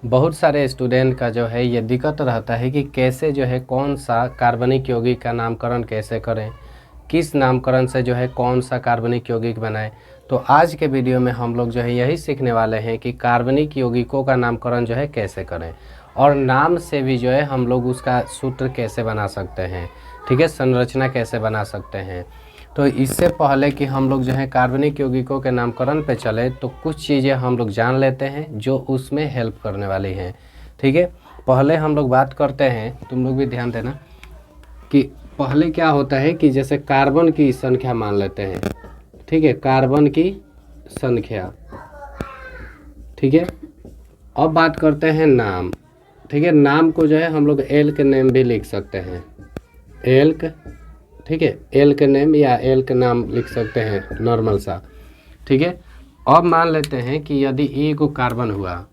बहुत सारे स्टूडेंट का जो है ये दिक्कत रहता है कि कैसे जो है कौन सा कार्बनिक यौगिक का नामकरण कैसे करें, किस नामकरण से जो है कौन सा कार्बनिक यौगिक बनाएं। तो आज के वीडियो में हम लोग जो है यही सीखने वाले हैं कि कार्बनिक यौगिकों का नामकरण जो है कैसे करें और नाम से भी जो है हम लोग उसका सूत्र कैसे बना सकते हैं, ठीक है, संरचना कैसे बना सकते हैं। तो इससे पहले कि हम लोग जो है कार्बनिक यौगिकों के नामकरण पे चले तो कुछ चीज़ें हम लोग जान लेते हैं जो उसमें हेल्प करने वाली हैं, ठीक है। पहले हम लोग बात करते हैं, तुम लोग भी ध्यान देना कि पहले क्या होता है कि जैसे कार्बन की संख्या मान लेते हैं, ठीक है, कार्बन की संख्या, ठीक है। अब बात करते हैं नाम, ठीक है। नाम को जो है हम लोग एल्क नेम भी लिख सकते हैं, एल्क, ठीक है, एल्क नेम या एल्क नाम लिख सकते हैं नॉर्मल सा, ठीक है। अब मान लेते हैं कि यदि एगो कार्बन हुआ,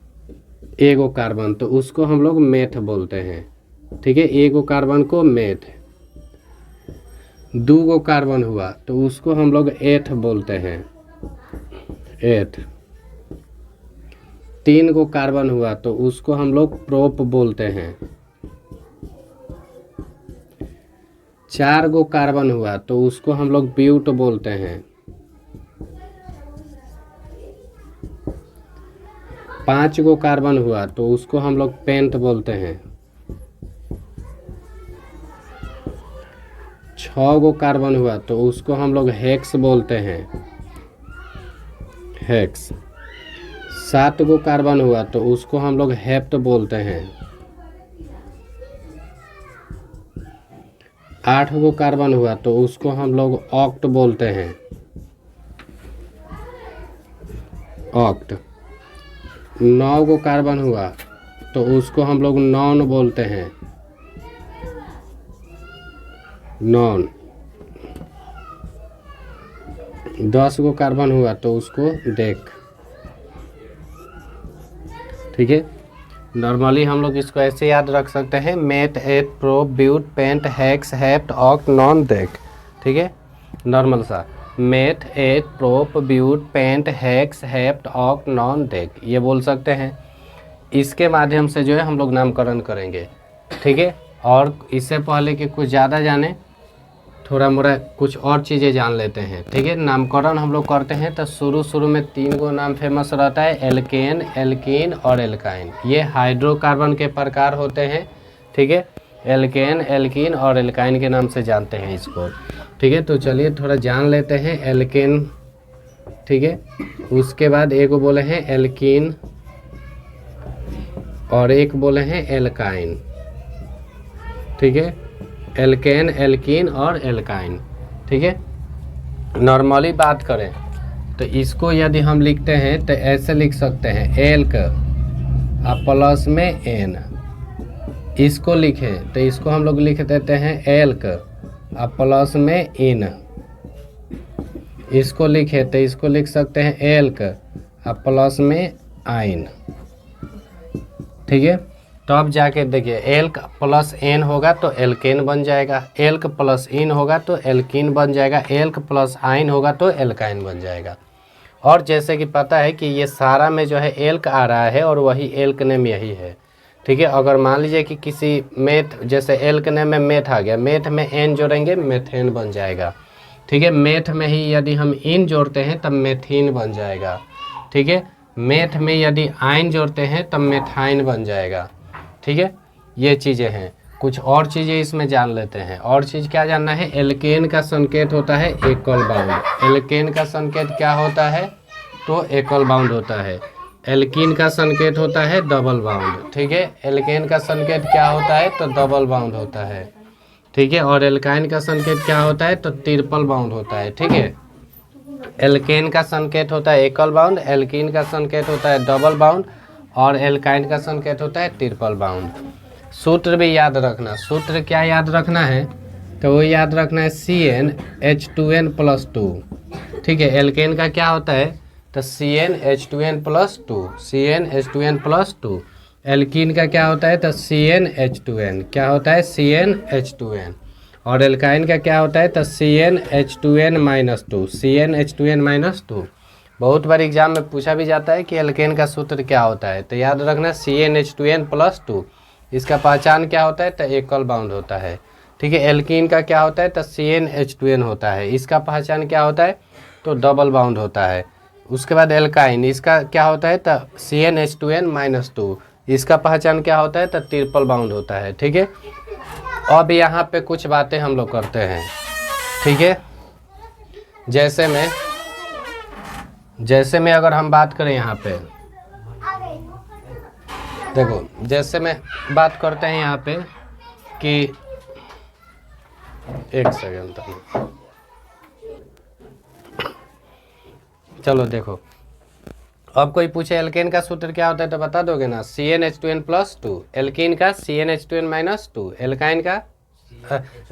एगो कार्बन, तो उसको हम लोग मेथ बोलते हैं, ठीक है, एगो कार्बन को मेथ। दूगो कार्बन हुआ तो उसको हम लोग एथ बोलते हैं, एथ। तीन गो कार्बन हुआ तो उसको हम लोग प्रोप बोलते हैं। चार गो कार्बन हुआ तो उसको हम लोग ब्यूट बोलते हैं। 5 गो कार्बन हुआ तो उसको हम लोग पेंट बोलते हैं। 6 गो कार्बन हुआ तो उसको हम लोग हेक्स बोलते हैं, हेक्स। 7 गो कार्बन हुआ तो उसको हम लोग हेप्ट बोलते हैं। 8 गो कार्बन हुआ तो उसको हम लोग ऑक्ट बोलते हैं, ऑक्ट। 9 गो कार्बन हुआ तो उसको हम लोग नॉन बोलते हैं, नॉन। 10 गो कार्बन हुआ तो उसको डेक, ठीक है। नॉर्मली हम लोग इसको ऐसे याद रख सकते हैं, meth, eth, prop, but, pent, hex, hept, oct, non, dec, ठीक है। नॉर्मल सा meth, eth, prop, but, pent, hex, hept, oct, non, dec, ये बोल सकते हैं। इसके माध्यम से जो है हम लोग नामकरण करेंगे, ठीक है। और इससे पहले कि कुछ ज़्यादा जाने, थोड़ा मोड़ा कुछ और चीज़ें जान लेते हैं, ठीक है। नामकरण हम लोग करते हैं तो शुरू में 3 गो नाम फेमस रहता है, एल्केन, एल्कीन और एल्काइन। ये हाइड्रोकार्बन के प्रकार होते हैं, ठीक है। एल्केन, एल्कीन और एल्काइन के नाम से जानते हैं इसको, ठीक है। तो चलिए थोड़ा जान लेते हैं एल्केन, ठीक है। उसके बाद एक बोले हैं एल्कीन और एक बोले हैं एल्काइन, ठीक है। एल्केन, एल्कीन और एल्काइन, ठीक है। नॉर्मली बात करें तो इसको यदि हम लिखते हैं तो ऐसे लिख सकते हैं, एल्क प्लस में एन। इसको लिखें तो इसको हम लोग लिख देते हैं एल्क प्लस में इन। इसको लिखें तो इसको लिख सकते हैं एल्क प्लस में आइन, ठीक है। तो अब जाके देखिए, एल्क प्लस एन होगा तो एल्केन बन जाएगा, एल्क प्लस इन होगा तो एल्कीन बन जाएगा, एल्क प्लस आइन होगा तो एल्काइन बन जाएगा। और जैसे कि पता है कि ये सारा में जो है एल्क आ रहा है और वही एल्क नेम यही है, ठीक है। अगर मान लीजिए कि किसी मेथ, जैसे एल्क नेम में मेथ आ गया, मेथ में एन जोड़ेंगे मेथेन बन जाएगा, ठीक है। मेथ में ही यदि हम इन जोड़ते हैं तब मेथीन बन जाएगा, ठीक है। मेथ में यदि आइन जोड़ते हैं तब मेथाइन बन जाएगा, ठीक है। ये चीज़ें हैं, कुछ और चीज़ें इसमें जान लेते हैं। और चीज़ क्या जानना है, एल्केन का संकेत होता है एकल बाउंड। एल्केन का संकेत क्या होता है, तो एकल बाउंड होता है। एल्कीन का संकेत होता है डबल बाउंड, ठीक है। एल्केन का संकेत क्या होता है, तो डबल बाउंड होता है, ठीक है। और एल्काइन का संकेत क्या होता है, तो ट्रिपल बाउंड होता है, ठीक है। एल्केन का संकेत होता है एकल बाउंड, एल्कीन का संकेत होता है डबल बाउंड और एल्काइन का संकेत होता है ट्रिपल बाउंड। सूत्र भी याद रखना, सूत्र क्या याद रखना है, तो वो याद रखना है CnH2n+2, ठीक है। एल्केन का क्या होता है, तो CnH2n+2, CnH2n+2। एल्कीन का क्या होता है, तो CnH2n, क्या होता है, CnH2n। और एल्काइन का क्या होता है, तो CnH2n-2, CnH2n-2। बहुत बार एग्जाम में पूछा भी जाता है कि एल्केन का सूत्र क्या होता है, तो याद रखना CnH2n+2, इसका पहचान क्या होता है, तो एकल बाउंड होता है। ठीक है, एल्कीन का क्या होता है, तो CnH2n होता है, इसका पहचान क्या होता है, तो डबल बाउंड होता है। उसके बाद एल्काइन, इसका क्या होता है, तो CnH2n-2, इसका पहचान क्या होता है, तो ट्रिपल बाउंड होता है। ठीक है, अब यहाँ पे कुछ बातें हम लोग करते हैं। ठीक है, जैसे में अगर हम बात करें यहाँ पे, देखो जैसे में बात करते हैं यहाँ पे कि एक सेकेंड तक, चलो देखो, अब कोई पूछे एल्केन का सूत्र क्या होता है तो बता दोगे ना, CnH2n+2, एल्कीन का CnH2n-2, एल्काइन का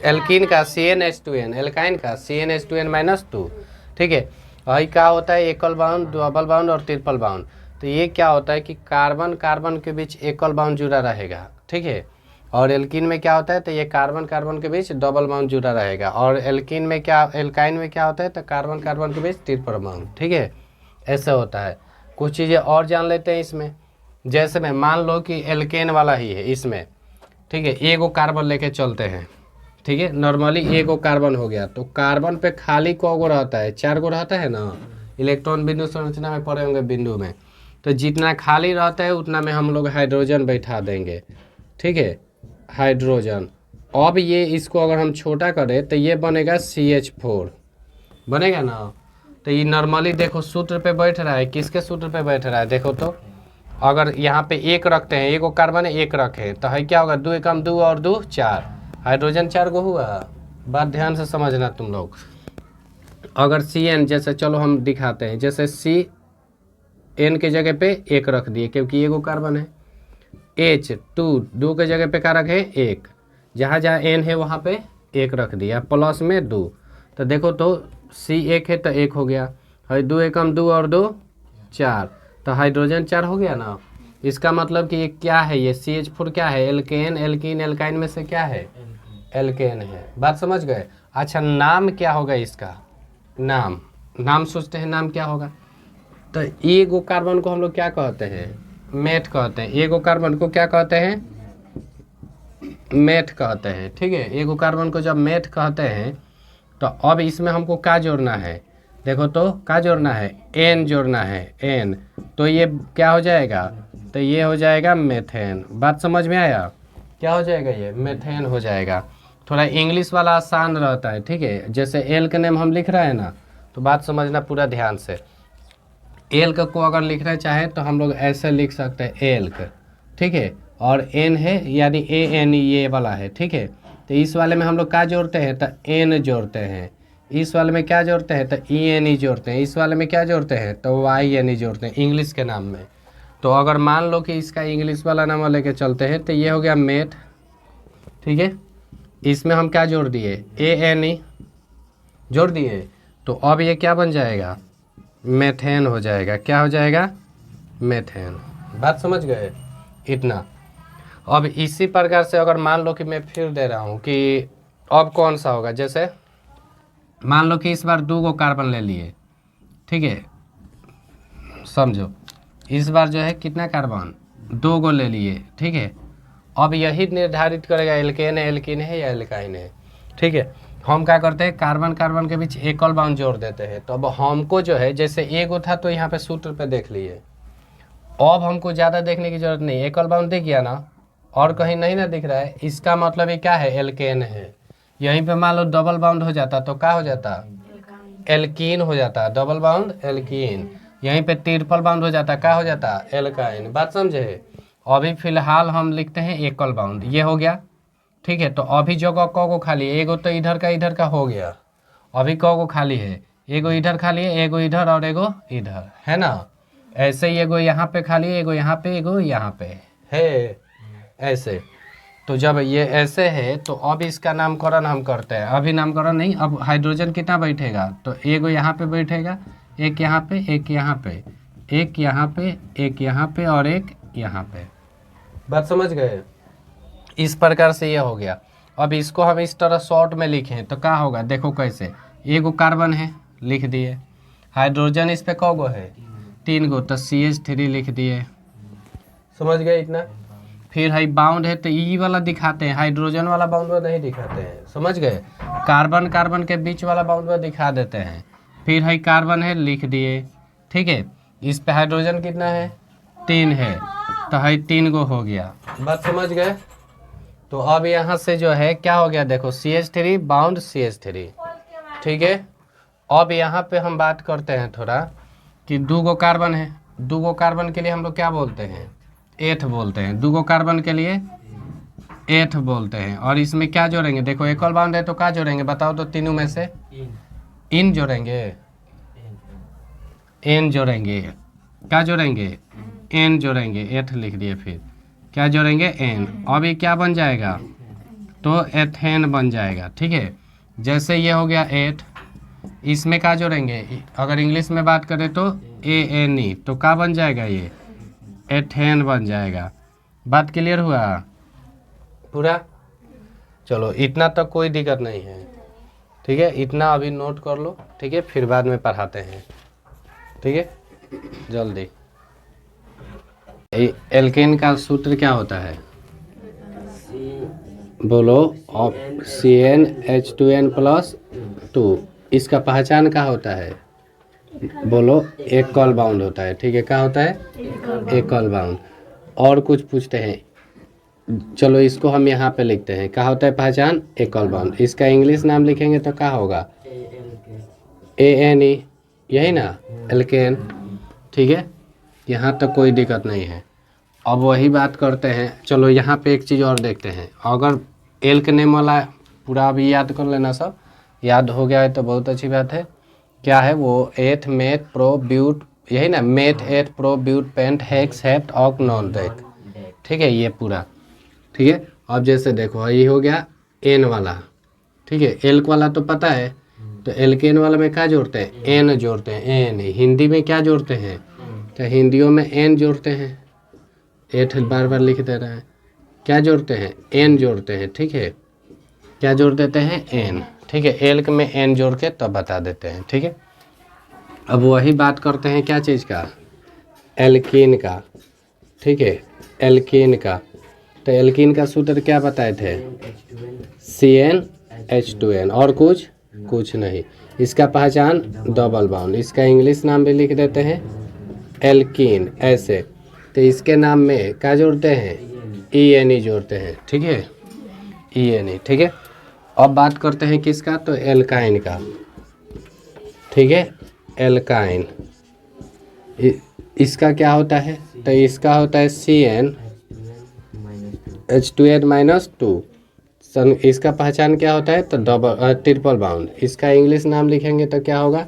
एल्कीन का CnH2n, एल्काइन का CnH2n-2। ठीक है, वही क्या होता है, एकल बाउंड, डबल बाउंड और ट्रिपल बाउंड। तो ये क्या होता है कि कार्बन कार्बन के बीच एकल बाउंड जुड़ा रहेगा। ठीक है, और एल्कीन में क्या होता है, तो ये कार्बन कार्बन के बीच डबल बाउंड जुड़ा रहेगा, और एल्कीन में क्या, एल्काइन में क्या होता है, तो कार्बन कार्बन के बीच ट्रिपल बाउंड। ठीक है, ऐसा होता है। कुछ चीज़ें और जान लेते हैं इसमें, जैसे में मान लो कि एल्केन वाला ही है इसमें। ठीक है, एगो कार्बन लेके चलते हैं। ठीक है, नॉर्मली एगो कार्बन हो गया, तो कार्बन पे खाली कौगो रहता है, 4 गो रहता है ना, इलेक्ट्रॉन बिंदु संरचना में पड़े होंगे बिंदु में, तो जितना खाली रहता है उतना में हम लोग हाइड्रोजन बैठा देंगे। ठीक है, हाइड्रोजन। अब ये इसको अगर हम छोटा करें तो ये बनेगा CH4, बनेगा ना। तो ये नॉर्मली देखो सूत्र पे बैठ रहा है, किसके सूत्र पे बैठ रहा है, देखो तो अगर यहाँ पे एक रखते हैं, एगो कार्बन एक रखे तो है क्या होगा, 2 एकम 2 और 2 4, हाइड्रोजन 4 गो हुआ। बात ध्यान से समझना तुम लोग। अगर CN, जैसे चलो हम दिखाते हैं, जैसे CN के जगह पे 1 रख दिए क्योंकि एगो कार्बन है, H2 के जगह पे क्या रखे 1, जहाँ जहाँ N है वहाँ पे 1 रख दिया, प्लस में 2, तो देखो तो C1 है तो 1 हो गया, है 2 एकम 2 और 2 4, तो हाइड्रोजन 4 हो गया ना। इसका मतलब कि ये क्या है, ये CH4 क्या है, एल्केन, एल्कीन एल्काइन में से क्या है, एल्केन है। बात समझ गए। अच्छा, नाम क्या होगा इसका, नाम सोचते हैं, नाम क्या होगा, तो एगो कार्बन को हम लोग क्या कहते हैं, मेथ कहते हैं। एगो कार्बन को क्या कहते हैं, मेथ कहते हैं। ठीक है, एगो कार्बन को जब मेथ कहते हैं तो अब इसमें हमको क्या जोड़ना है, देखो तो क्या जोड़ना है, N जोड़ना है, N, तो ये क्या हो जाएगा, तो ये हो जाएगा मेथेन। बात समझ में आया, क्या हो जाएगा, ये मेथेन हो जाएगा। थोड़ा इंग्लिश वाला आसान रहता है। ठीक है, जैसे एल का नेम हम लिख रहे हैं ना, तो बात समझना पूरा ध्यान से। एल्क को अगर लिखना चाहे तो हम लोग ऐसे लिख सकते हैं एल्क। ठीक है, और N है यानी AN ये वाला है। ठीक है, तो इस वाले में हम लोग क्या जोड़ते हैं, तो N जोड़ते हैं, इस वाले में क्या जोड़ते हैं, तो ENE जोड़ते हैं, इस वाले में क्या जोड़ते हैं, तो YNE जोड़ते हैं इंग्लिश के नाम में। तो अगर मान लो कि इसका इंग्लिश वाला नाम लेके चलते हैं तो ये हो गया मेथ। ठीक है, इसमें हम क्या जोड़ दिए, ANE जोड़ दिए, तो अब ये क्या बन जाएगा, मेथेन हो जाएगा। क्या हो जाएगा, मेथेन। बात समझ गए इतना। अब इसी प्रकार से अगर मान लो कि मैं फिर दे रहा हूँ कि अब कौन सा होगा, जैसे मान लो कि इस बार 2 गो कार्बन ले लिए। ठीक है, समझो इस बार जो है कितना कार्बन, 2 गो ले लिए। ठीक है, अब यही निर्धारित करेगा एल्केन है, एल्कीन है या एल्काइन है। ठीक है, हम क्या करते हैं, कार्बन कार्बन के बीच एकल बाउंड जोड़ देते हैं। तो अब हमको जो है, जैसे एगो था तो यहाँ पे सूत्र पे देख लिए, अब हमको ज़्यादा देखने की जरूरत नहीं, एकल बाउंड दिख गया ना, और कहीं नहीं ना दिख रहा है, इसका मतलब ये क्या है, एल्केन है। यहीं पे मान लो डबल बाउंड हो जाता तो क्या हो जाता, एल्कीन हो जाता, डबल बाउंड एल्कीन। यहीं पे ट्रिपल बाउंड हो जाता, क्या हो जाता, एल्काइन। बात समझे। अभी फिलहाल हम लिखते हैं एकल बाउंड, ये हो गया। ठीक है, तो अभी जगह को खाली है, एगो तो इधर का हो गया, अभी को खाली है, एगो इधर खाली है, एगो इधर और एगो इधर है ना। ऐसे ही एगो यहाँ पे खाली है, एगो यहाँ पे, एगो यहाँ पे है, ऐसे। तो जब ये ऐसे है तो अब इसका नामकरण हम करते हैं, अभी नामकरण नहीं, अब हाइड्रोजन कितना बैठेगा, तो एगो यहाँ पे बैठेगा, एक यहाँ पे, एक यहाँ पे, एक यहाँ पे, एक यहाँ पे और एक यहाँ पे। बात समझ गए। इस प्रकार से ये हो गया। अब इसको हम इस तरह शॉर्ट में लिखें तो क्या होगा, देखो कैसे, एगो कार्बन है लिख दिए, हाइड्रोजन इस पे कौ गो है, 3 गो, तो CH3 लिख दिए। समझ गए इतना। फिर है बाउंड है तो ई वाला दिखाते हैं, हाइड्रोजन वाला बाउंड नहीं दिखाते हैं। समझ गए। कार्बन कार्बन के बीच वाला बाउंड दिखा देते हैं। फिर है कार्बन है, लिख दिए। ठीक है, इस पे हाइड्रोजन कितना है, 3 है, तो है 3 गो हो गया। बात समझ गए। तो अब यहाँ से जो है क्या हो गया, देखो CH3 बाउंड CH3। ठीक है, अब यहाँ पे हम बात करते हैं थोड़ा कि 2 गो कार्बन है, 2 गो कार्बन के लिए हम लोग क्या बोलते हैं, एथ बोलते हैं। 2 गो कार्बन के लिए एथ बोलते हैं। और इसमें क्या जोड़ेंगे, देखो एकल बाउंड है तो क्या जोड़ेंगे बताओ तो, तीनों में से इन जोड़ेंगे, एन जोड़ेंगे, क्या जोड़ेंगे, एन जोड़ेंगे, एथ लिख दिए। फिर क्या जोड़ेंगे, एन। अब ये क्या बन जाएगा, तो एथेन बन जाएगा। ठीक है, जैसे ये हो गया एथ, इसमें क्या जोड़ेंगे, अगर इंग्लिश में बात करें तो ANE, तो क्या बन जाएगा, ये एथेन बन जाएगा। बात क्लियर हुआ पूरा। चलो इतना तक कोई दिक्कत नहीं है। ठीक है, इतना अभी नोट कर लो। ठीक है, फिर बाद में पढ़ाते हैं। ठीक है, जल्दी। एल्केन का सूत्र क्या होता है, बोलो, CnH2n+2। इसका पहचान क्या होता है, बोलो, एकल बाउंड होता है। ठीक है, क्या होता है, एकल बाउंड। और कुछ पूछते हैं, चलो इसको हम यहाँ पे लिखते हैं, क्या होता है पहचान, एकल बाउंड। इसका इंग्लिश नाम लिखेंगे तो क्या होगा, ANE, यही ना, एल्केन। ठीक है, यहाँ तक कोई दिक्कत नहीं है। अब वही बात करते हैं, चलो यहाँ पे एक चीज़ और देखते हैं। अगर एल्क नेम वाला पूरा अभी याद कर लेना, सब याद हो गया है तो बहुत अच्छी बात है। क्या है वो, एथ मेथ प्रो ब्यूट, यही ना, meth eth pro but pent hex hept oc non dec. ठीक है, ये पूरा। ठीक है, अब जैसे देखो ये हो गया एन वाला। ठीक है, एल्क वाला तो पता है, तो एल्केन वाला में क्या जोड़ते हैं, एन जोड़ते हैं, एन। हिंदी में क्या जोड़ते हैं, तो हिंदियों में एन जोड़ते हैं। एथ बार बार लिख दे रहे हैं, क्या जोड़ते हैं, एन जोड़ते हैं। ठीक है, क्या जोड़ देते हैं, एन। ठीक है, एल्क में एन जोड़ के तब बता देते हैं। ठीक है, अब वही बात करते हैं क्या चीज़ का, एल्कीन का। ठीक है, एल्कीन का। तो एल्कीन का सूत्र क्या बताए थे, CnH2n, और कुछ नहीं। इसका पहचान डबल बाउंड, इसका इंग्लिश नाम भी लिख देते हैं एल्कीन, ऐसे। तो इसके नाम में क्या जोड़ते हैं, ENE जोड़ते हैं। ठीक है, ENE। ठीक है, अब बात करते हैं किसका, तो एल्काइन का। ठीक है, एल्काइन, इसका क्या होता है, तो इसका होता है CnH2n-2। इसका पहचान क्या होता है, तो ट्रिपल बाउंड। इसका इंग्लिश नाम लिखेंगे तो क्या होगा,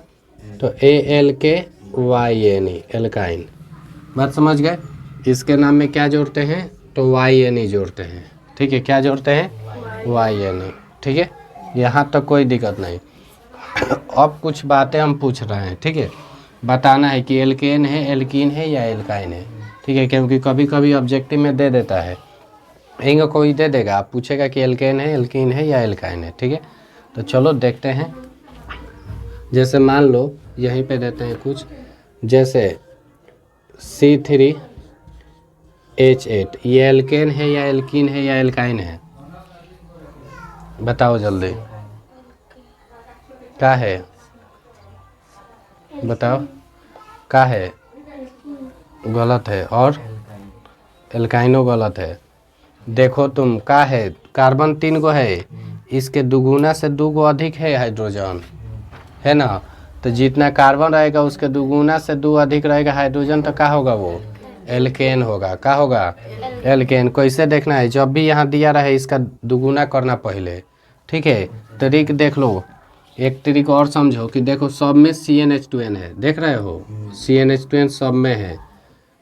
तो ALKYNE, एल्काइन। बात समझ गए। इसके नाम में क्या जोड़ते हैं, तो YNE जोड़ते हैं। ठीक है, क्या जोड़ते हैं, YNE। ठीक है, यहाँ तक कोई दिक्कत नहीं। अब कुछ बातें हम पूछ रहे हैं। ठीक है, बताना है कि एल्केन है, एल्कीन है या एल्काइन है। ठीक है, क्योंकि कभी कभी ऑब्जेक्टिव में दे देता है, यहीं कोई दे देगा, आप पूछेगा कि एल्केन है, एल्कीन है या एल्काइन है। ठीक है, तो चलो देखते हैं। जैसे मान लो यहीं पे देते हैं कुछ, जैसे C3H8, ये एल्केन है या एल्कीन है या एल्काइन है, बताओ जल्दी, क्या है, बताओ क्या है, गलत है, और एल्काइनो गलत है। देखो तुम, क्या है, कार्बन 3 गो है, इसके दुगुना से 2 गो अधिक है हाइड्रोजन, है ना। तो जितना कार्बन रहेगा उसके दुगुना से 2 अधिक रहेगा हाइड्रोजन, तो क्या होगा, वो एल्केन होगा। क्या होगा, एल्केन। कैसे देखना है, जब भी यहाँ दिया रहे इसका दुगुना करना पहले। ठीक है, ट्रिक देख लो, एक ट्रिक और समझो कि देखो सब में CnH2n है, देख रहे हो, CnH2n सब में है।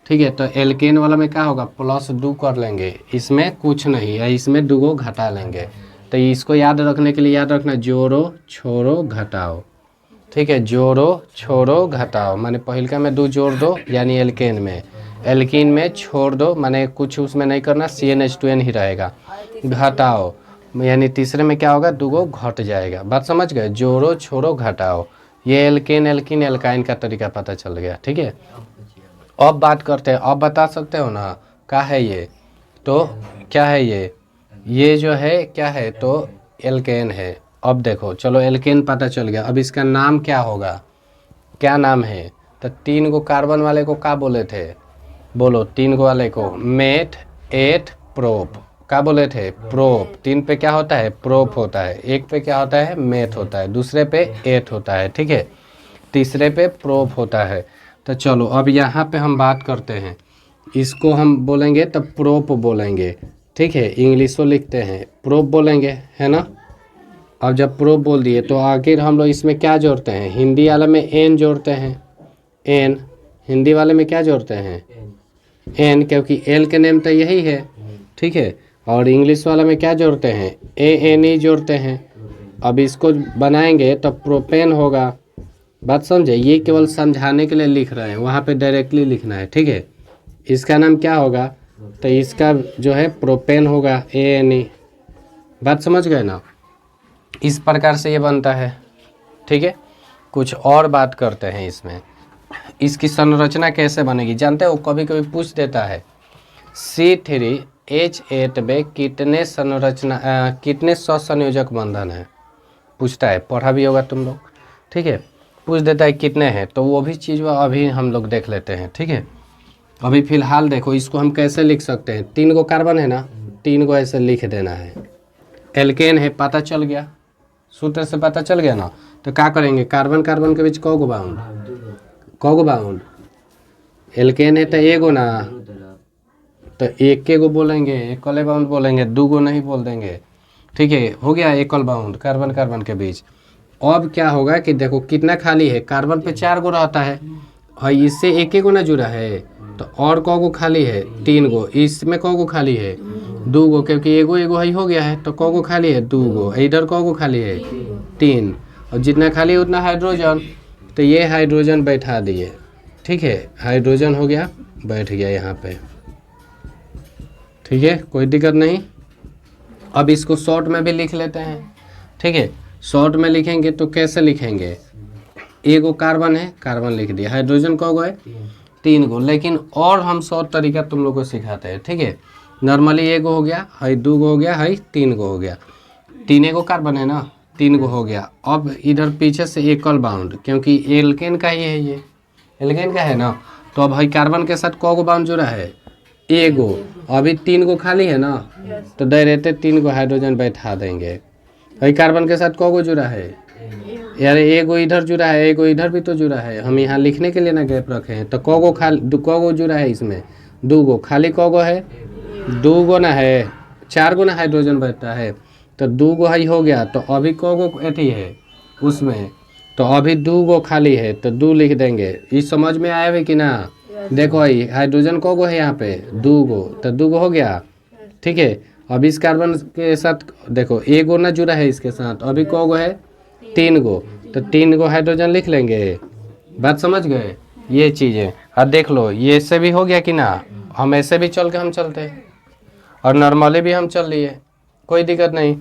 ठीक है, तो एल्केन वाला में क्या होगा, +2 कर लेंगे, इसमें कुछ नहीं है, इसमें 2 गो घटा लेंगे। तो इसको याद रखने के लिए याद रखना, जोड़ो छोड़ो घटाओ। ठीक है, जोड़ो छोड़ो घटाओ, माने पहिलका में 2 जोड़ दो, यानी एल्केन में, एल्कीन में छोड़ दो, माने कुछ उसमें नहीं करना, CnH2n ही रहेगा। घटाओ, यानी तीसरे में क्या होगा, 2 गो घट जाएगा। बात समझ गए, जोड़ो छोड़ो घटाओ, ये एल्केन एल्कीन एल्काइन का तरीका पता चल गया। ठीक है, अब बात करते हैं, अब बता सकते हो ना क्या है ये, तो क्या है ये जो है क्या है, तो एल्केन है। अब देखो चलो एल्केन पता चल गया, अब इसका नाम क्या होगा, क्या नाम है, तो 3 गो कार्बन वाले को क्या बोले थे, बोलो 3 गो वाले को मेथ एथ प्रोप, क्या बोले थे, प्रोप। 3 पे क्या होता है, प्रोप होता है, एक पे क्या होता है, मेथ होता है, दूसरे पे एथ होता है, ठीक है, तीसरे पे प्रोप होता है। तो चलो अब यहाँ पे हम बात करते हैं, इसको हम बोलेंगे तो प्रोप बोलेंगे, ठीक है, इंग्लिश में लिखते हैं प्रोप बोलेंगे, है ना। अब जब प्रोप बोल दिए तो आखिर हम लोग इसमें क्या जोड़ते हैं, हिंदी वाले में एन जोड़ते हैं, एन, हिंदी वाले में क्या जोड़ते हैं, एन, क्योंकि एल के नेम तो यही है, ठीक है, और इंग्लिश वाला में क्या जोड़ते हैं, ए एन ई जोड़ते हैं। अब इसको बनाएंगे तो प्रोपेन होगा, बात समझे, ये केवल समझाने के लिए लिख रहे हैं, वहाँ पे डायरेक्टली लिखना है, ठीक है। इसका नाम क्या होगा, तो इसका जो है प्रोपेन होगा, ए एन ई, बात समझ गए ना। इस प्रकार से ये बनता है, ठीक है। कुछ और बात करते हैं इसमें, इसकी संरचना कैसे बनेगी जानते हो, कभी कभी पूछ देता है C3H8 में कितने संरचना कितने सहसंयोजक बंधन है, पूछता है, पढ़ा भी होगा तुम लोग, ठीक है, पूछ देता है कितने हैं, तो वो भी चीज़ अभी हम लोग देख लेते हैं, ठीक है। अभी फिलहाल देखो इसको हम कैसे लिख सकते हैं, 3 गो कार्बन है ना, 3 गो ऐसे लिख देना है, एल्केन है, पता चल गया, सूत्र से पता चल गया ना। तो क्या करेंगे, कार्बन कार्बन के बीच कौ गो बाउंड, कौ गो बाउंड, एल्केन है तो एगो ना, तो एक के गो बोलेंगे, एकल बाउंड बोलेंगे, 2 गो नहीं बोल देंगे, ठीक है, हो गया एकल बाउंड कार्बन कार्बन के बीच। अब क्या होगा कि देखो कितना खाली है, कार्बन पे 4 गो रहता है और इससे एक गो ना जुड़ा है, तो और कौ गो खाली है, 3 गो, इसमें कौ गो खाली है, 2 गो, क्योंकि एगो एगो ही हो गया है, तो कौ गो खाली है, 2 गो, इधर कौ गो खाली है, 3, और जितना खाली है उतना हाइड्रोजन, तो ये हाइड्रोजन बैठा दिए, ठीक है, हाइड्रोजन हो गया, बैठ गया यहाँ पे, ठीक है, कोई दिक्कत नहीं। अब इसको शॉर्ट में भी लिख लेते हैं, ठीक है, शॉर्ट में लिखेंगे तो कैसे लिखेंगे, एगो कार्बन है, कार्बन लिख दिया, हाइड्रोजन कौ गो है, 3 गो, लेकिन और हम शॉर्ट तरीका तुम लोग को सिखाते हैं, ठीक है। नॉर्मली एगो हो गया, हाई 2 गो हो गया, हाई 3 गो हो गया, 3 गो कार्बन है ना, 3 गो हो गया। अब इधर पीछे से एकल बाउंड, क्योंकि एल्केन का ही है, ये एल्केन का है ना, तो अब हाई कार्बन के साथ कौ गो बाउंड जुड़ा है, एगो, अभी 3 गो खाली है ना, तो दे रहते 3 गो हाइड्रोजन बैठा देंगे। हाई कार्बन के साथ कौ गो जुड़ा है, यार एगो इधर जुड़ा है, एगो इधर भी तो जुड़ा है, हम यहाँ लिखने के लिए ना गैप रखे हैं, तो कौ गो खाली, कौ गो जुड़ा है इसमें, 2 गो, खाली कौ गो है, 2 गो ना है, 4 गो ना हाइड्रोजन बैठता है, तो 2 गो हाई हो गया, तो अभी कौ गो अथी है उसमें, तो अभी 2 गो खाली है, तो 2 लिख देंगे। इस समझ में आया है कि ना, देखो भाई हाइड्रोजन कौ गो है यहाँ पे, 2 गो, तो 2 गो हो गया, ठीक है। अब इस कार्बन के साथ देखो एगो ना जुड़ा है इसके साथ, अभी कौ गो है, 3 गो, तो 3 गो हाइड्रोजन लिख लेंगे, बात समझ गए, ये चीज़ें। अब देख लो ये ऐसे भी हो गया कि ना, हम ऐसे भी चल के हम चलते हैं और नॉर्मली भी हम चल लिए, कोई दिक्कत नहीं।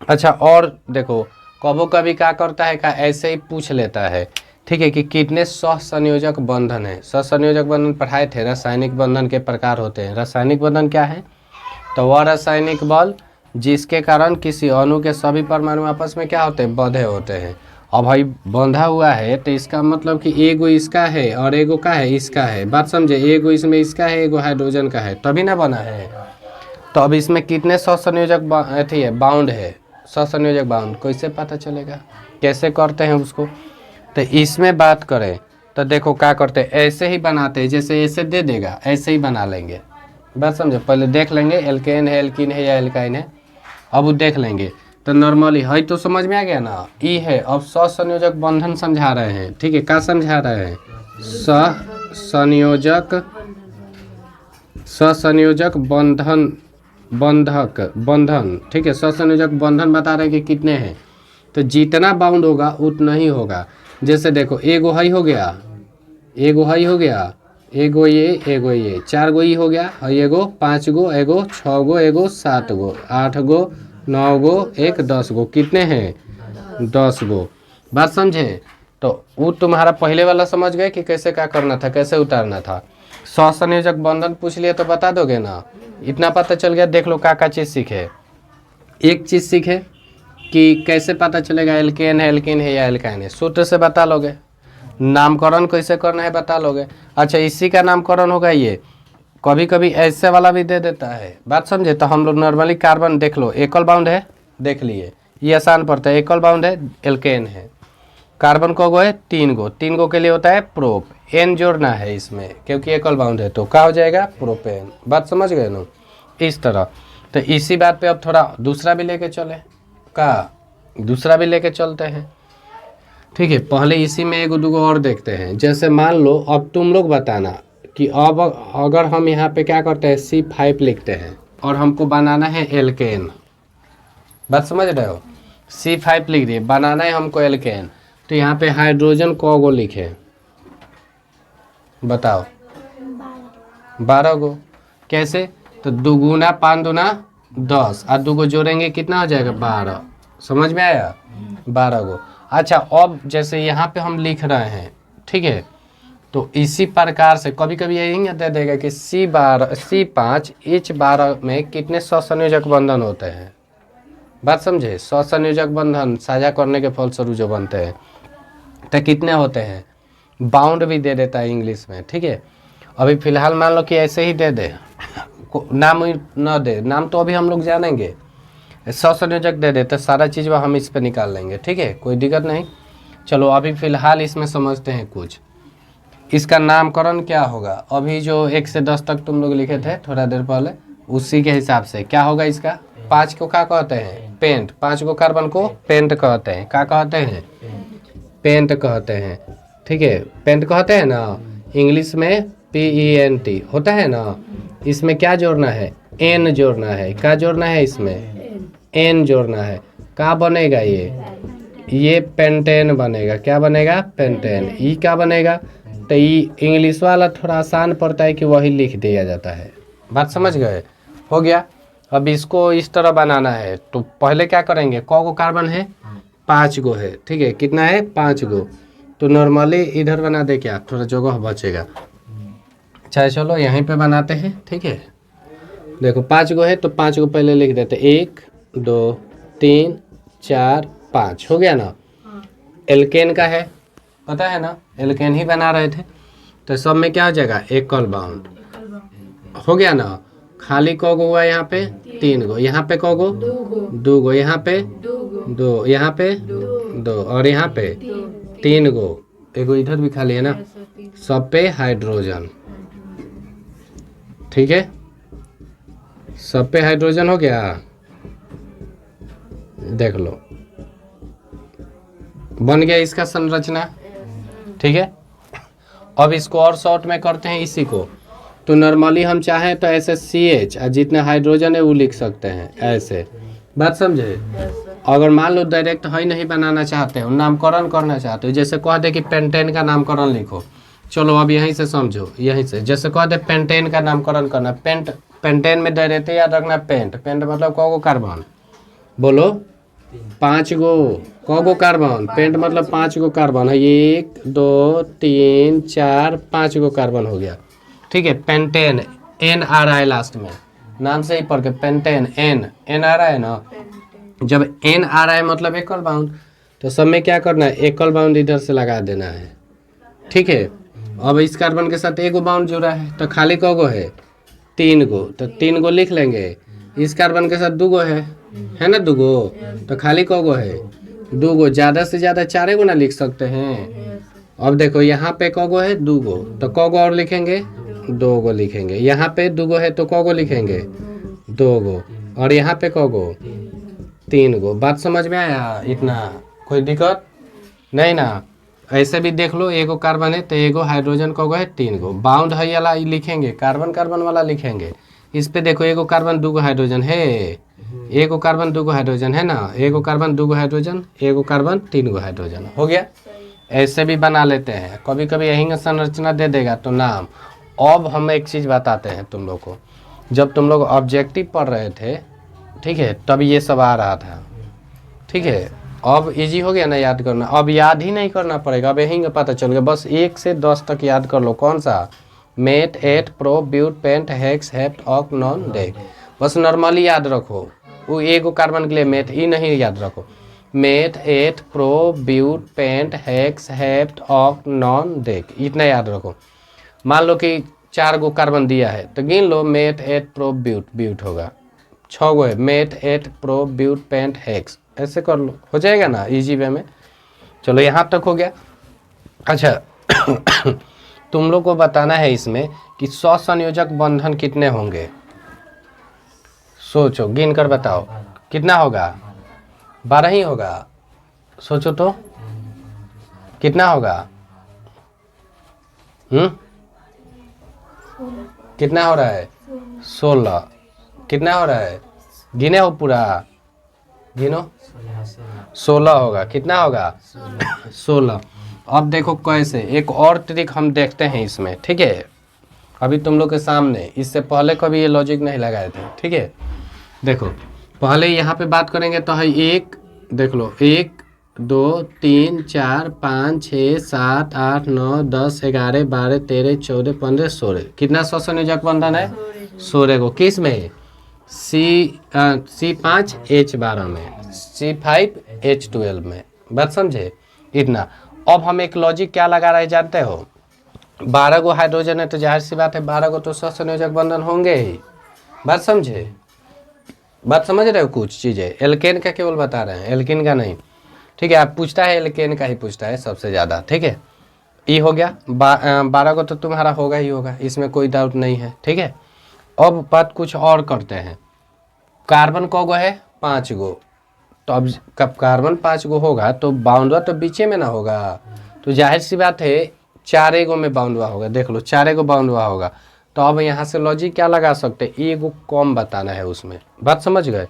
अच्छा और देखो कबो कभी क्या करता है, का ऐसे ही पूछ लेता है, ठीक है, कि कितने सहसंयोजक बंधन है। सहसंयोजक बंधन पढ़ाए थे, रासायनिक बंधन के प्रकार होते हैं। रासायनिक बंधन क्या है, तो वह रासायनिक बल जिसके कारण किसी अणु के सभी परमाणु आपस में क्या होते हैं, बंधे होते हैं। अब भाई बंधा हुआ है तो इसका मतलब कि एगो इसका है और एगो का है, इसका है, बात समझे, एगो इसमें इसका है, एगो हाइड्रोजन का है, तभी ना बना है। तो अब इसमें कितने सहसंयोजक अथी है, बाउंड है, सहसंयोजक बाउंड कैसे पता चलेगा, कैसे करते हैं उसको। तो इसमें बात करें तो देखो क्या करते हैं, ऐसे ही बनाते हैं, जैसे ऐसे दे देगा ऐसे ही बना लेंगे, बात समझे। पहले देख लेंगे एल्केन है, एल्कीन है या एल्काइन है, अब वो देख लेंगे। तो नॉर्मली है तो समझ में आ गया ना, ई है। अब सहसंयोजक बंधन समझा रहे हैं, ठीक है, क्या समझा रहे हैं, सहसंयोजक बंधन, बंधक बंधन, ठीक है, सहसंयोजक बंधन बता रहे हैं कि कितने हैं, तो जितना बाउंड होगा उतना ही होगा। जैसे देखो एगो हाई हो गया, एगो हाई हो गया, एगो ये 4 गो ई हो गया, और एगो 5 गो, एगो 6 गो, एगो 7 गो, 8 गो, 9 गो, एक 10 गो, कितने हैं 10 गो, बात समझे। तो वो तुम्हारा पहले वाला समझ गए कि कैसे क्या करना था, कैसे उतारना था। सहसंयोजक बंधन पूछ लिया तो बता दोगे ना, इतना पता चल गया। देख लो क्या चीज़ सीखे, एक चीज़ सीखे कि कैसे पता चलेगा एल्केन है, एल्कीन है या एल्काइन है, सूत्र से बता लोगे। नामकरण कैसे करना है बता लोगे। अच्छा इसी का नामकरण होगा ये, कभी कभी ऐसे वाला भी दे देता है, बात समझे। तो हम लोग नॉर्मली कार्बन देख लो, एकल बाउंड है, देख लिए ये आसान पड़ता है, एकल बाउंड है, एल्केन है। कार्बन को है 3 गो, 3 गो के लिए होता है प्रोप, एन जोड़ना है इसमें क्योंकि एकल बाउंड है, तो क्या हो जाएगा प्रोपेन। बात समझ गए ना, इस तरह। तो इसी बात पे अब थोड़ा दूसरा भी लेके चले, का दूसरा भी लेके चलते हैं, ठीक है। पहले इसी में एक दो और देखते हैं। जैसे मान लो अब तुम लोग बताना कि अब अगर हम यहाँ पे क्या करते हैं C5 लिखते हैं और हमको बनाना है एल्केन, बात समझ रहे हो। C5 लिख दिए, बनाना है हमको एल्केन, तो यहाँ पे हाइड्रोजन को लिखे बताओ, 12 गो। कैसे, तो 2 गुना 5 दूना 10 और 2 गो जोड़ेंगे कितना हो जाएगा 12, समझ में आया, 12 गो। अच्छा अब जैसे यहाँ पे हम लिख रहे हैं, ठीक है, तो इसी प्रकार से कभी कभी यही दे देगा कि C5 H12 में कितने सहसंयोजक बंधन होते हैं, बात समझे। सहसंयोजक बंधन साझा करने के फलस्वरूप जो बनते हैं तो कितने होते हैं, बाउंड भी दे देता है इंग्लिश में, ठीक है। अभी फिलहाल मान लो कि ऐसे ही दे दे, नाम न दे, नाम तो अभी हम लोग जानेंगे, सहसंयोजक दे देते, सारा चीज़ हम इस पे निकाल लेंगे, ठीक है, कोई दिक्कत नहीं। चलो अभी फिलहाल इसमें समझते हैं कुछ। इसका नामकरण क्या होगा, अभी जो 1 से 10 तक तुम लोग लिखे थे थोड़ा देर पहले, उसी के हिसाब से क्या होगा इसका। 5 को क्या कहते हैं, पेंट, 5 को कार्बन को पेंट कहते हैं, क्या कहते हैं, पेंट कहते हैं, ठीक है, पेंट कहते हैं ना, इंग्लिश में PENT होता है ना। इसमें क्या जोड़ना है, N जोड़ना है, क्या जोड़ना है इसमें, N जोड़ना है, क्या बनेगा ये पेंटेन बनेगा, क्या बनेगा पेंटेन। ई क्या बनेगा, तो ई इंग्लिश वाला थोड़ा आसान पड़ता है कि वही लिख दिया जाता है, बात समझ गए, हो गया। अब इसको इस तरह बनाना है तो पहले क्या करेंगे, को कार्बन है 5 गो है, ठीक है, कितना है 5 गो, तो नॉर्मली इधर बना दे, क्या थोड़ा जगह बचेगा। चाहे चलो यहीं पे बनाते हैं, ठीक है। देखो 5 गो है तो 5 गो पहले लिख देते, 1 2 3 4 5, हो गया ना। एल्केन का है पता है ना, एल्केन ही बना रहे थे, तो सब में क्या हो जाएगा एकल बाउंड, हो गया ना। खाली को गो हुआ यहाँ पे 3 गो, यहाँ पे को गो 2 गो, यहाँ पे 2, यहाँ पे 2 और यहाँ पे 3 गो, एगो इधर भी खाली है ना, सब पे हाइड्रोजन, ठीक है, सब पे हाइड्रोजन हो गया। देख लो बन गया इसका संरचना, ठीक है। अब इसको और शॉर्ट में करते हैं इसी को, तो नॉर्मली हम चाहें तो ऐसे CH और जितने हाइड्रोजन है वो लिख सकते हैं ऐसे, बात समझे। अगर मान लो डायरेक्ट ही नहीं बनाना चाहते हो, नामकरण करना चाहते हो, जैसे कह दे कि पेंटेन का नामकरण लिखो, चलो अब यहीं से समझो, यहीं से जैसे कह दे पेंटेन का नामकरण करना, पेंटेन में डायरेक्ट याद रखना, पेंट मतलब को कार्बन, बोलो 5 गो, को कार्बन, पेंट मतलब 5 गो कार्बन है, 1 2 3 4 5 गो कार्बन हो गया, ठीक है। पेंटेन NRI लास्ट में, नाम से ही पढ़ के पेंटेन, N आ रहा है ना, जब NRI मतलब एकल बाउंड, तो सब में क्या करना है एकल बाउंड इधर से लगा देना है, ठीक है। अब इस कार्बन के साथ एक गो बाउंड जुड़ा है तो खाली को गो है 3 गो, तो 3 गो लिख लेंगे। इस कार्बन के साथ 2 गो है ना, 2 गो, तो खाली को गो है 2 गो, ज़्यादा से ज़्यादा 4 गो ना लिख सकते हैं। अब देखो यहाँ पे को गो है 2 गो, तो को गो और लिखेंगे 2 गो लिखेंगे, यहाँ पे 2 गो है तो को गो लिखेंगे 2 गो, और यहाँ पे को गो 3 गो। बात समझ में आया, इतना कोई दिक्कत नहीं ना। ऐसे भी देख लो, एगो कार्बन है तो एगो हाइड्रोजन को है 3 गो, बाउंड है वाला लिखेंगे, कार्बन वाला लिखेंगे। इस पे देखो एगो कार्बन 2 गो हाइड्रोजन है, एगो कार्बन 2 गो हाइड्रोजन है ना, एगो कार्बन 2 गो हाइड्रोजन, एगो कार्बन 3 गो हाइड्रोजन, हो गया। ऐसे भी बना लेते हैं, कभी कभी यही संरचना दे देगा तो नाम। अब हम एक चीज़ बताते हैं तुम लोग को, जब तुम लोग ऑब्जेक्टिव पढ़ रहे थे, ठीक है, तब ये सब आ रहा था, ठीक है, अब इजी हो गया ना याद करना, अब याद ही नहीं करना पड़ेगा, अब यहीं का पता चल गया, बस 1 से 10 तक याद कर लो। कौन सा? Met, eight, pro, but, pent, hex, hept, oc, non, dec. बस नॉर्मली याद रखो, वो एगो कार्बन के लिए मेट ही नहीं याद रखो। Met, eight, pro, but, pent, hex, hept, oc, non, dec, इतना याद रखो। मान लो कि 4 गो कार्बन दिया है तो गिन लो, meth, eight, pro, but, but होगा। 6 गो है, meth, eight, pro, but, pent, hex, ऐसे कर लो, हो जाएगा ना इजी वे में। चलो यहाँ तक हो गया। अच्छा तुम लोग को बताना है इसमें कि स्वसंयोजक बंधन कितने होंगे। सोचो, गिन कर बताओ कितना होगा। 12 ही होगा। सोचो तो कितना होगा। कितना हो रहा है? 16। कितना हो रहा है? गिने हो पूरा, गिनो। 16 होगा। कितना होगा? 16। अब देखो कैसे, एक और ट्रिक हम देखते हैं इसमें, ठीक है। अभी तुम लोग के सामने, इससे पहले कभी ये लॉजिक नहीं लगाए थे, ठीक है। देखो पहले यहाँ पे बात करेंगे तो है एक, देख लो 1 2 3 4 5 6 7 8 9 10 11 12 13 14 15 16। कितना स्वसंयोजक बंधन है? 16 को। किस में? C5H12 में, C5H12 में। बात समझे? इतना। अब हम एक लॉजिक क्या लगा रहे जानते हो? 12 गो हाइड्रोजन है तो जाहिर सी बात है 12 गो तो स्वसंयोजक बंधन होंगे ही। बात समझे? बात समझ रहे हो? कुछ चीज़ें एल्केन का केवल बता रहे हैं, एल्किन का नहीं, ठीक है। आप पूछता है एल्केन का ही पूछता है सबसे ज़्यादा, ठीक है। ये हो गया। 12 को तो तुम्हारा होगा ही होगा, इसमें कोई डाउट नहीं है, ठीक है। अब बात कुछ और करते हैं। कार्बन को गो है? 5 गो। तो अब कब कार्बन 5 गो होगा तो बाउंडवा तो बीचे में ना होगा, तो जाहिर सी बात है 4 गो में बाउंडवा होगा। देख लो 4 गो बाउंडवा होगा। तो अब यहाँ से लॉजिक क्या लगा सकते हैं? एगो कम बताना है उसमें। बात समझ गए?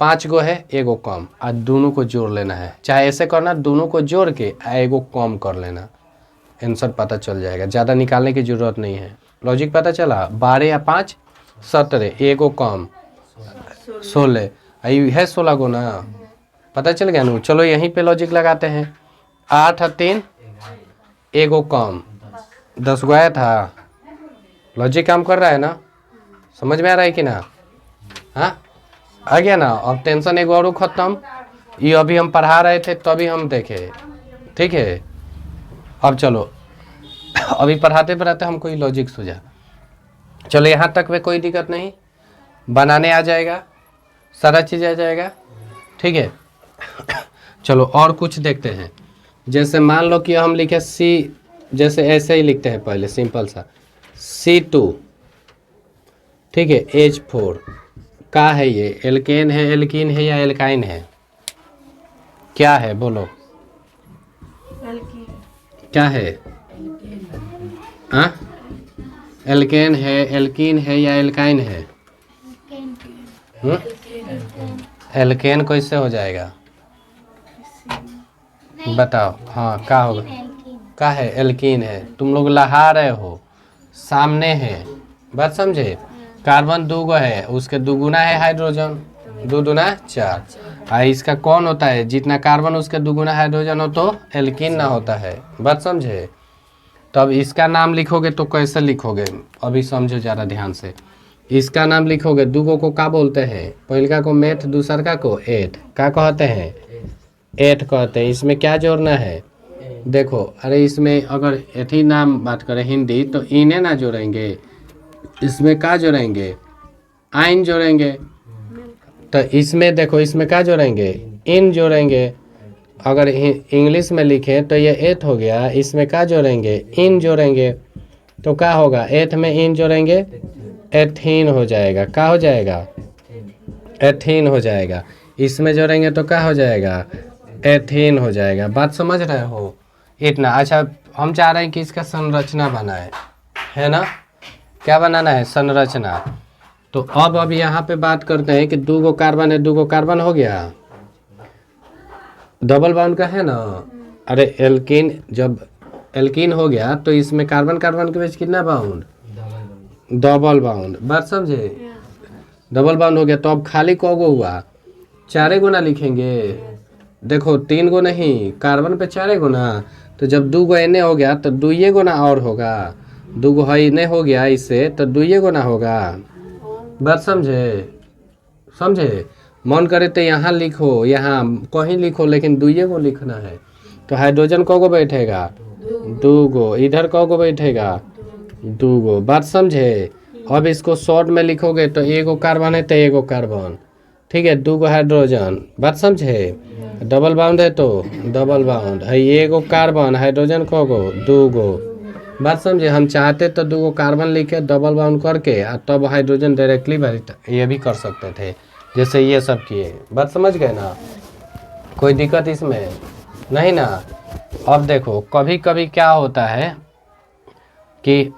5 गो है, एगो कम, और दोनों को जोड़ लेना है। चाहे ऐसे करना, दोनों को जोड़ के एगो कम कर लेना, आंसर पता चल जाएगा। ज़्यादा निकालने की ज़रूरत नहीं है। लॉजिक पता चला? 12 या 5 17, एगो कम 16, है 16 गो ना, पता चल गया ना। चलो यहीं पे लॉजिक लगाते हैं। 8 और 3 एगो कम, 10 गो आया था। लॉजिक काम कर रहा है ना? समझ में आ रहा है कि ना? हाँ आ गया ना। अब टेंशन एक और खत्म। ये अभी हम पढ़ा रहे थे तभी हम देखे, ठीक है। अब चलो अभी पढ़ाते पढ़ाते हमको ये लॉजिक सूझा। चलो यहाँ तक में कोई दिक्कत नहीं, बनाने आ जाएगा, सारा चीज़ आ जाएगा, ठीक है। चलो और कुछ देखते हैं। जैसे मान लो कि हम लिखे सी, जैसे ऐसे ही लिखते हैं पहले सिंपल सा, C2, ठीक है। H4 का है ये? एल्केन है, एल्कीन है या एल्काइन है? क्या है बोलो? क्या है? हाँ, एल्केन है, एल्कीन है या एल्काइन है? एल्केन कैसे हो जाएगा बताओ? हाँ क्या होगा? क्या है? एल्कीन है। तुम लोग लहा रहे हो, सामने है। बात समझे? कार्बन 2 गो है, उसके दुगुना है हाइड्रोजन, 2 दूना 4। इसका कौन होता है? जितना कार्बन उसके दुगुना हाइड्रोजन हो तो एल्कीन ना होता है। बात समझे? तो अब इसका नाम लिखोगे तो कैसे लिखोगे? अभी समझो ज़रा ध्यान से। इसका नाम लिखोगे, दूगो को क्या बोलते हैं? पहलका को मेथ, दूसरका को एट। क्या कहते हैं? एट कहते हैं। इसमें क्या जोड़ना है? देखो, अरे इसमें अगर एथी नाम बात करें हिंदी तो इन्हें ना जोड़ेंगे, इसमें क्या जोड़ेंगे? आइन जोड़ेंगे। तो इसमें देखो, इसमें क्या जोड़ेंगे? इन जोड़ेंगे। अगर इंग्लिश में लिखें तो ये एथ हो गया, इसमें क्या जोड़ेंगे? इन जोड़ेंगे। तो क्या होगा? एथ में इन जोड़ेंगे, एथीन हो जाएगा। क्या हो जाएगा? एथीन हो जाएगा। इसमें जोड़ेंगे तो क्या हो जाएगा? एथीन हो जाएगा। बात समझ रहे हो? इतना। अच्छा, हम चाह रहे हैं कि इसका संरचना बनाए, है ना? क्या बनाना है? संरचना। तो अब यहाँ पे बात करते हैं कि 2 गो कार्बन है, 2 गो कार्बन हो गया, डबल बाउंड का है ना। अरे एल्कीन, जब एल्कीन हो गया तो इसमें कार्बन कार्बन के बीच कितना बाउंड? Double bond. बात समझे? डबल बाउंड हो गया। तो अब खाली को गो हुआ? 4 गुना लिखेंगे, देखो 3 गो नहीं, कार्बन पे 4 गो ना, तो जब 2 गो Na हो गया तो 2 गो ना और होगा, 2 गो है Na हो गया इससे तो 2 गो ना होगा। बात समझे? समझे? मन करे तो यहाँ लिखो, यहाँ कहीं लिखो, लेकिन 2 गो लिखना है। तो हाइड्रोजन को गो बैठेगा 2 गो, इधर को गो बैठेगा 2 गो। बात समझे? अब इसको शॉर्ट में लिखोगे तो 1 गो कार्बन है तो 1 गो कार्बन, ठीक है, 2 गो हाइड्रोजन। बात समझे? डबल बाउंड है तो डबल बाउंड है, 1 गो कार्बन, हाइड्रोजन को गो 2 गो। बात समझे? हम चाहते तो 2 गो कार्बन लिखे डबल बाउंड करके और तब हाइड्रोजन डायरेक्टली ये भी कर सकते थे, जैसे ये सब किए। बात समझ गए ना? कोई दिक्कत इसमें नहीं ना? अब देखो कभी कभी क्या होता है कि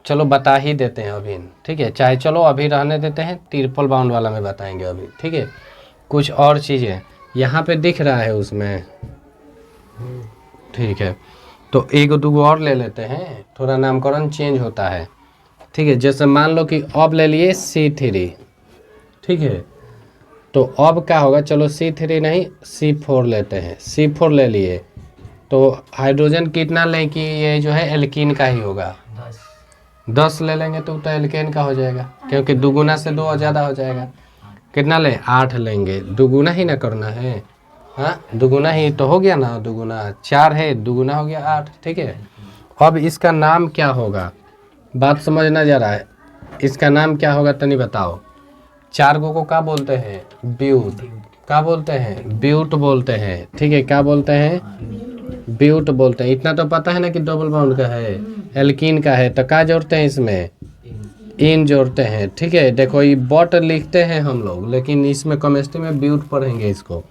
चलो बता ही देते हैं अभी, ठीक है, चाहे चलो अभी रहने देते हैं, ट्रिपल बाउंड वाला में बताएंगे अभी, ठीक है। कुछ और चीज़ें यहाँ पे दिख रहा है उसमें, ठीक है, तो 1 2 और ले लेते हैं, थोड़ा नामकरण चेंज होता है, ठीक है। जैसे मान लो कि अब ले लिए C3, ठीक है, तो अब क्या होगा, चलो C3 नहीं C4 लेते हैं, C4 ले लिए तो हाइड्रोजन कितना लें कि ये जो है एल्कीन का ही होगा, 10 ले लेंगे तो एल्केन का हो जाएगा, क्योंकि दुगुना से 2 ज़्यादा हो जाएगा। कितना लें? 8 लेंगे, दुगुना ही ना करना है, हाँ दुगुना ही तो हो गया ना, दुगुना 4 है, दुगुना हो गया 8, ठीक है। अब इसका नाम क्या होगा, बात समझना जा रहा है, इसका नाम क्या होगा तनी बताओ। 4 गो को क्या बोलते हैं? ब्यूट। क्या बोलते हैं? ब्यूट बोलते हैं, ठीक है, क्या बोलते हैं? ब्यूट बोलते हैं। इतना तो पता है ना कि डबल बाउंड का है, एल्कीन का है, तो क्या जोड़ते हैं इसमें? इन जोड़ते हैं, ठीक है। देखो ये बट लिखते हैं हम लोग, लेकिन इसमें केमिस्ट्री में ब्यूट पढ़ेंगे इसको,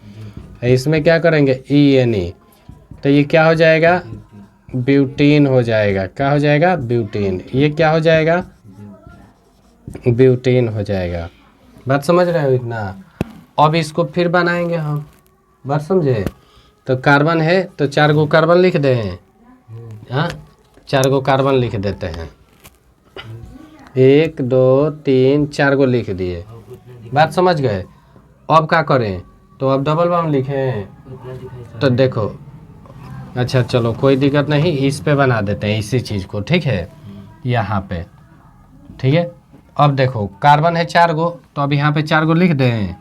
इसमें क्या करेंगे? ENE, तो ये क्या हो जाएगा? ब्यूटीन हो जाएगा। क्या हो जाएगा? ब्यूटीन। ये क्या हो जाएगा? ब्यूटीन हो जाएगा। बात समझ रहे हो इतना? अब इसको फिर बनाएंगे हम, बात समझे? तो कार्बन है तो 4 गो कार्बन लिख दे हैं, हाँ 4 गो कार्बन लिख देते हैं, 1 2 3 4 गो लिख दिए। बात समझ गए? अब क्या करें? तो अब डबल बाउंड लिखें, तो देखो अच्छा चलो कोई दिक्कत नहीं, इस पे बना देते हैं इसी चीज़ को, ठीक है, यहाँ पे, ठीक है। अब देखो कार्बन है 4 गो, तो अब यहाँ पे 4 गो लिख दें,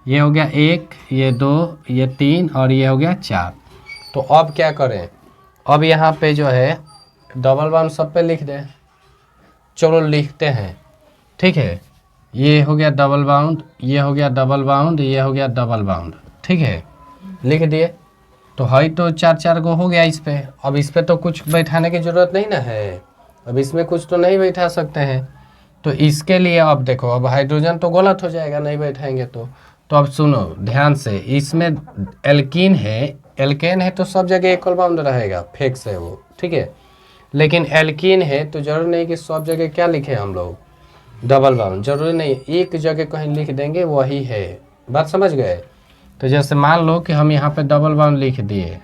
ये हो गया 1, ये 2, ये 3 और ये हो गया 4। तो अब क्या करें? अब यहाँ पे जो है डबल बाउंड सब पे लिख दें, चलो लिखते हैं, ठीक है। ये हो गया डबल बाउंड, ये हो गया डबल बाउंड, ये हो गया डबल बाउंड, ठीक है, लिख दिए। तो है तो 4 गो हो गया इस पे। अब इस पे तो कुछ बैठाने की ज़रूरत नहीं ना है, अब इसमें कुछ तो नहीं बैठा सकते हैं, तो इसके लिए अब देखो, अब हाइड्रोजन तो गलत हो जाएगा नहीं बैठाएंगे तो अब सुनो ध्यान से, इसमें एल्कीन है, एल्केन है तो सब जगह एकल बाउंड रहेगा, फिक्स है वो, ठीक है। लेकिन एल्कीन है तो जरूरी नहीं कि सब जगह क्या लिखे हम लोग? Double bond. जरूरी नहीं, एक जगह कहीं लिख देंगे वही है। बात समझ गए? तो जैसे मान लो कि हम यहाँ पे डबल बाउंड लिख दिए,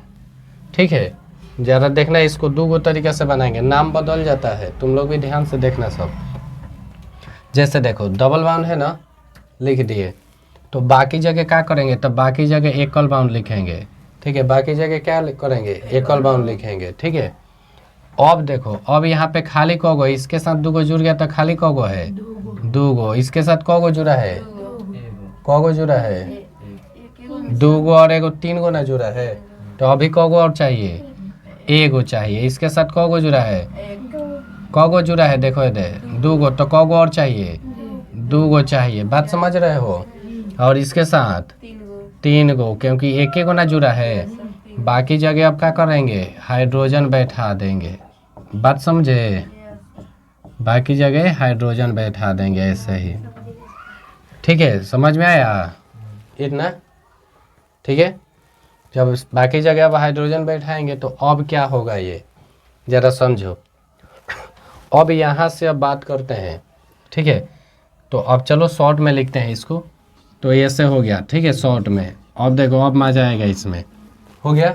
ठीक है, ज़्यादा देखना इसको 2 गो तरीके से बनाएंगे, नाम बदल जाता है, तुम लोग भी ध्यान से देखना सब। जैसे देखो डबल बाउंड है ना, लिख दिए, तो बाकी जगह क्या करेंगे? तो बाकी जगह एकल बाउंड लिखेंगे, ठीक है, बाकी जगह क्या करेंगे? एकल बाउंड लिखेंगे, ठीक है। अब देखो, अब यहाँ पे खाली कौगो, इसके साथ 2 गो जुड़ गया तो खाली कौगो है? 2 गो। इसके साथ कौगो जुड़ा है? कौगो जुड़ा है? 2 गो और 1 गो, 3 गो ना जुड़ा है, तो अभी कौगो और चाहिए? 1 गो चाहिए। इसके साथ कौगो जुड़ा है? कौगो जुड़ा है? देखो इधर 2 गो, तो कौगो और चाहिए? 2 गो चाहिए। बात समझ रहे हो? और इसके साथ 3 गो, क्योंकि 1 गो ना जुड़ा है, बाकी जगह अब क्या करेंगे? हाइड्रोजन बैठा देंगे। बात समझे? बाकी जगह हाइड्रोजन बैठा देंगे ऐसे ही, ठीक है, समझ में आया इतना? ठीक है, जब बाकी जगह अब हाइड्रोजन बैठाएंगे तो अब क्या होगा ये ज़रा समझो। अब यहाँ से अब बात करते हैं, ठीक है, तो अब चलो शॉर्ट में लिखते हैं इसको, तो ऐसे हो गया, ठीक है, शॉर्ट में। अब देखो अब मजा आएगा, इसमें हो गया।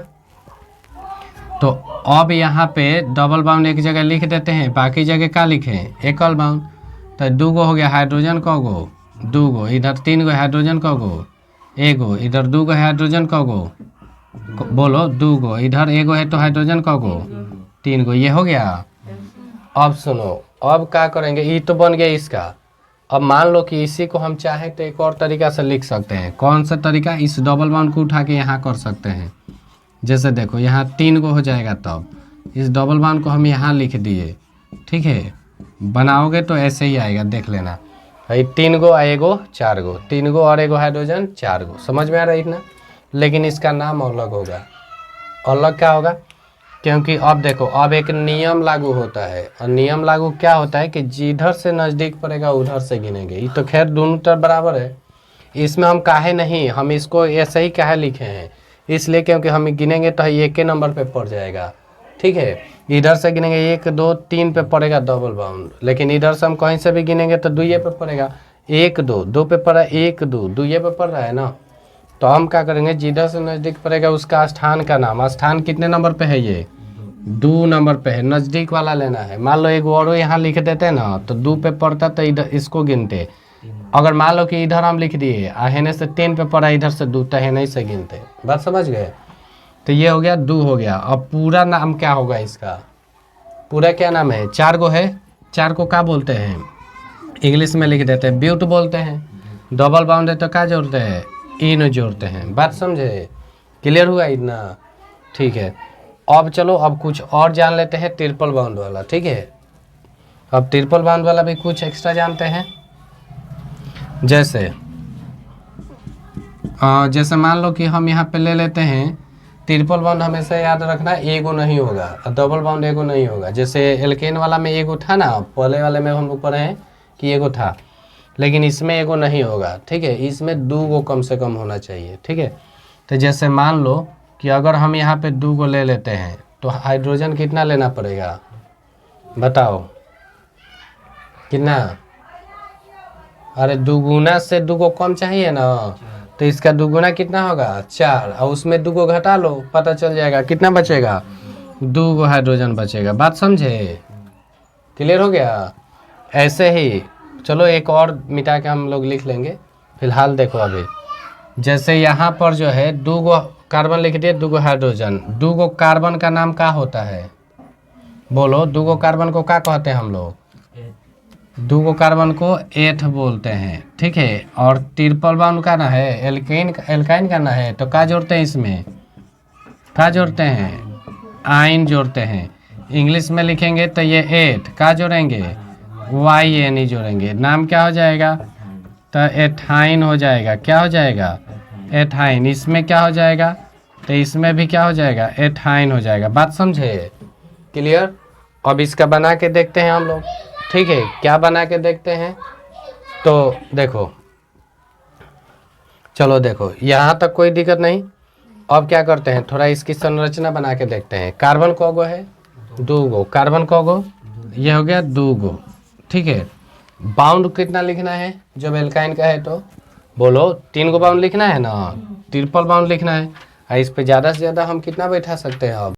तो अब यहाँ पे डबल बाउंड एक जगह लिख देते हैं, बाकी जगह क्या लिखें? एकल बाउंड। तो 2 गो हो गया हाइड्रोजन, कौ गो? 2 गो। इधर 3 गो हाइड्रोजन, कौ गो? एगो, इधर दू गो हाइड्रोजन कगो, बोलो दू गो, इधर एगो है तो हाइड्रोजन कगो, 3 गो, ये हो गया। अब सुनो, अब क्या करेंगे, ये तो बन गया इसका। अब मान लो कि इसी को हम चाहें तो एक और तरीका से लिख सकते हैं। कौन सा तरीका, इस डबल बाउंड को उठा के यहाँ कर सकते हैं। जैसे देखो यहाँ 3 गो हो जाएगा, तब इस डबल बाउंड को हम यहाँ लिख दिए, ठीक है। बनाओगे तो ऐसे ही आएगा, देख लेना भाई, 3 गो एगो 4 गो, 3 गो और एगो हाइड्रोजन 4 गो, समझ में आ रहा है इतना। लेकिन इसका नाम अलग होगा। अलग क्या होगा, क्योंकि अब देखो अब एक नियम लागू होता है, और नियम लागू क्या होता है कि जिधर से नज़दीक पड़ेगा उधर से गिनेंगे। ये तो खैर दोनों तरफ बराबर है, इसमें हम काहे नहीं, हम इसको ऐसे ही काहे लिखे हैं, इसलिए क्योंकि हम गिनेंगे तो एक के नंबर पे पड़ जाएगा, ठीक है। इधर से गिनेंगे 1 2 3 पे पड़ेगा डबल बाउंड, लेकिन इधर से हम कहीं से भी गिनेंगे तो 2 पे पड़ेगा, 1 2 2 पे पड़ा, 1 2 2 पे पड़ रहा है ना। तो हम क्या करेंगे, जिधर से नज़दीक पड़ेगा उसका स्थान का नाम, स्थान कितने नंबर पे है, ये 2 नंबर पे है, नज़दीक वाला लेना है। मान लो एक और यहाँ लिख देते ना तो 2 पे पड़ता तो इधर इसको गिनते। अगर मान लो कि इधर हम लिख दिए हेने से 3 पे पड़ा, इधर से 2, तो हेने से गिनते। बात समझ गए। तो ये हो गया 2 हो गया। अब पूरा नाम क्या होगा इसका, पूरा क्या नाम है, 4 गो है, 4 को क्या बोलते हैं, इंग्लिश में लिख देते हैं ब्यूट बोलते हैं। डबल बाउंड है तो क्या जोड़ते हैं, इन जोड़ते हैं। बात समझे, क्लियर हुआ इतना, ठीक है। अब चलो अब कुछ और जान लेते हैं ट्रिपल बाउंड वाला, ठीक है। अब ट्रिपल बाउंड वाला भी कुछ एक्स्ट्रा जानते हैं। जैसे मान लो कि हम यहाँ पे ले लेते हैं ट्रिपल बाउंड, हमेशा याद रखना एगो नहीं होगा, डबल बाउंड एगो नहीं होगा। जैसे एल्केन वाला में एगो था ना, पहले वाले में हम लोग पढ़े हैं कि एगो था, लेकिन इसमें एगो नहीं होगा, ठीक है। इसमें 2 गो कम से कम होना चाहिए, ठीक है। तो जैसे मान लो कि अगर हम यहाँ पे 2 गो ले लेते हैं तो हाइड्रोजन कितना लेना पड़ेगा, बताओ कितना। अरे दुगुना से 2 गो कम चाहिए ना, तो इसका दुगुना कितना होगा 4, और उसमें 2 गो घटा लो, पता चल जाएगा कितना बचेगा, 2 गो हाइड्रोजन बचेगा। बात समझे, क्लियर हो गया। ऐसे ही चलो एक और मिटा के हम लोग लिख लेंगे, फिलहाल देखो अभी। जैसे यहाँ पर जो है 2 गो कार्बन लिख दिए, 2 गो हाइड्रोजन, 2 गो कार्बन का नाम क्या होता है, बोलो 2 गो कार्बन को क्या कहते हैं हम लोग, 2 गो कार्बन को एथ बोलते हैं, ठीक है। और ट्रिपल बाउंड का ना है, एल्काइन का ना है, तो क्या जोड़ते हैं इसमें, क्या जोड़ते हैं, आइन जोड़ते हैं। इंग्लिश में लिखेंगे तो ये एथ क्या जोड़ेंगे, YN जोड़ेंगे, नाम क्या हो जाएगा, तो एथाइन हो जाएगा। क्या हो जाएगा, एथाइन। इसमें क्या हो जाएगा, तो इसमें भी क्या हो जाएगा, एथाइन हो जाएगा। बात समझे, क्लियर। अब इसका बना के देखते हैं हम लोग, ठीक है। क्या बना के देखते हैं, तो देखो, चलो देखो यहाँ तक कोई दिक्कत नहीं। अब क्या करते हैं, थोड़ा इसकी संरचना बना के देखते हैं। कार्बन को गो है 2 गो, कार्बन को गो, ये हो गया 2 गो, ठीक है। बाउंड कितना लिखना है जब एल्काइन का है, तो बोलो 3 गो बाउंड लिखना है ना, ट्रिपल बाउंड लिखना है। इस पे ज़्यादा से ज़्यादा हम कितना बैठा सकते हैं अब,